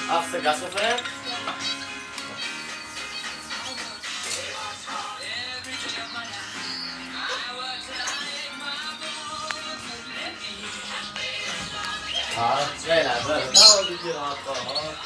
Ach, c'est Gasso frère? Ah, c'est la bonne. Ah, on lui dira encore.